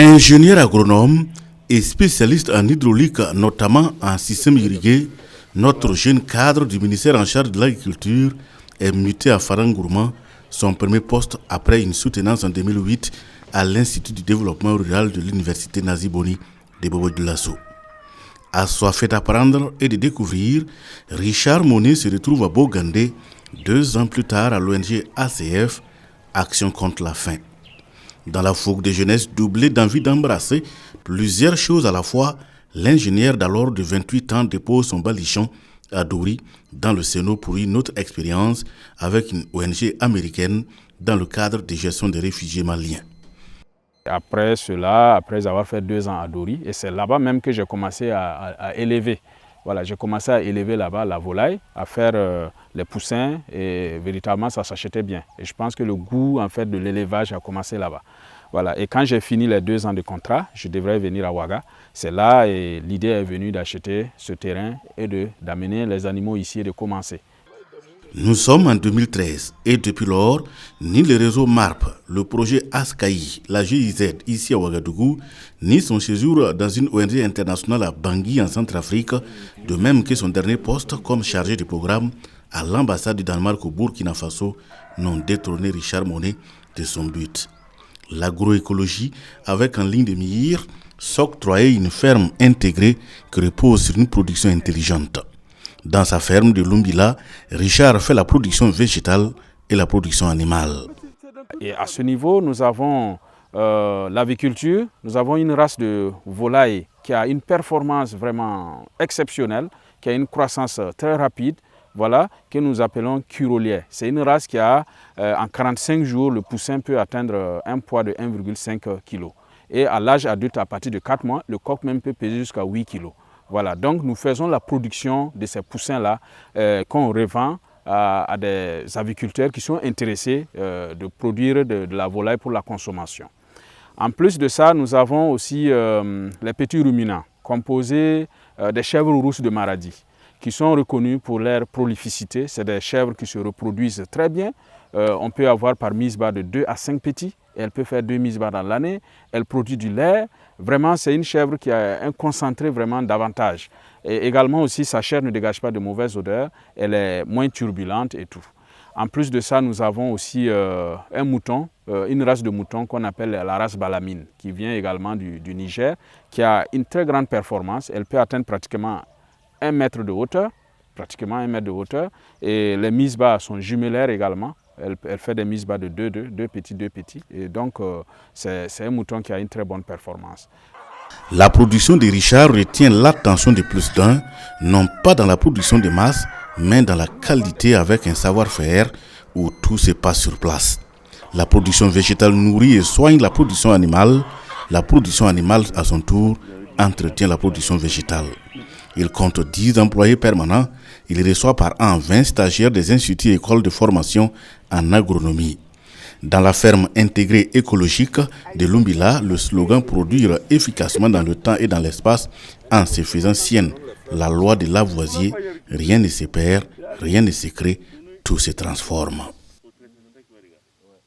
Ingénieur agronome et spécialiste en hydraulique, notamment en système irrigué, notre jeune cadre du ministère en charge de l'agriculture est muté à Farangourma, son premier poste après une soutenance en 2008 à l'Institut du développement rural de l'Université Nazi Boni de Bobo-Dioulasso. Assoiffé d'apprendre et de découvrir, Richard Monet se retrouve à Bogandé 2 ans plus tard à l'ONG ACF, Action contre la faim. Dans la fougue de jeunesse doublée d'envie d'embrasser plusieurs choses à la fois, l'ingénieur d'alors de 28 ans dépose son balichon à Dori dans le Sénat pour une autre expérience avec une ONG américaine dans le cadre de gestion des réfugiés maliens. Après cela, après avoir fait 2 ans à Dori, et c'est là-bas même que j'ai commencé à élever. Voilà, j'ai commencé à élever là-bas la volaille, à faire les poussins et véritablement ça s'achetait bien. Et je pense que le goût en fait de l'élevage a commencé là-bas. Voilà, et quand j'ai fini les 2 ans de contrat, je devrais venir à Ouaga. C'est là et l'idée est venue d'acheter ce terrain et d'amener les animaux ici et de commencer. Nous sommes en 2013 et depuis lors, ni le réseau MARP, le projet ASCAI, la GIZ ici à Ouagadougou, ni son séjour dans une ONG internationale à Bangui en Centrafrique, de même que son dernier poste comme chargé de programme à l'ambassade du Danemark au Burkina Faso, n'ont détourné Richard Monet de son but. L'agroécologie, avec en ligne de mire, s'octroyer une ferme intégrée qui repose sur une production intelligente. Dans sa ferme de Lumbila, Richard fait la production végétale et la production animale. Et à ce niveau, nous avons l'aviculture, nous avons une race de volaille qui a une performance vraiment exceptionnelle, qui a une croissance très rapide, voilà, que nous appelons curolière. C'est une race qui a, en 45 jours, le poussin peut atteindre un poids de 1,5 kg. Et à l'âge adulte, à partir de 4 mois, le coq même peut peser jusqu'à 8 kg. Voilà, donc nous faisons la production de ces poussins-là qu'on revend à des aviculteurs qui sont intéressés de produire de la volaille pour la consommation. En plus de ça, nous avons aussi les petits ruminants composés des chèvres rousses de Maradi qui sont reconnus pour leur prolificité. C'est des chèvres qui se reproduisent très bien. On peut avoir par mise-bas de 2 à 5 petits. Elle peut faire 2 mises-bas dans l'année. Elle produit du lait. Vraiment, c'est une chèvre qui a un concentré vraiment davantage. Et également aussi, sa chair ne dégage pas de mauvaise odeur. Elle est moins turbulente et tout. En plus de ça, nous avons aussi un mouton, une race de mouton qu'on appelle la race Balamine, qui vient également du Niger, qui a une très grande performance. Elle peut atteindre pratiquement 1 mètre de hauteur, et les mises-bas sont jumellaires également. Elle fait des mises-bas de 2 petits, et donc c'est un mouton qui a une très bonne performance. La production de Richard retient l'attention de plus d'un, non pas dans la production de masse, mais dans la qualité avec un savoir-faire où tout se passe sur place. La production végétale nourrit et soigne la production animale à son tour entretient la production végétale. Il compte 10 employés permanents. Il reçoit par an 20 stagiaires des instituts et écoles de formation en agronomie. Dans la ferme intégrée écologique de Lumbila, le slogan « Produire efficacement dans le temps et dans l'espace en se faisant sienne la loi de Lavoisier, rien ne se perd, rien ne se crée, tout se transforme ».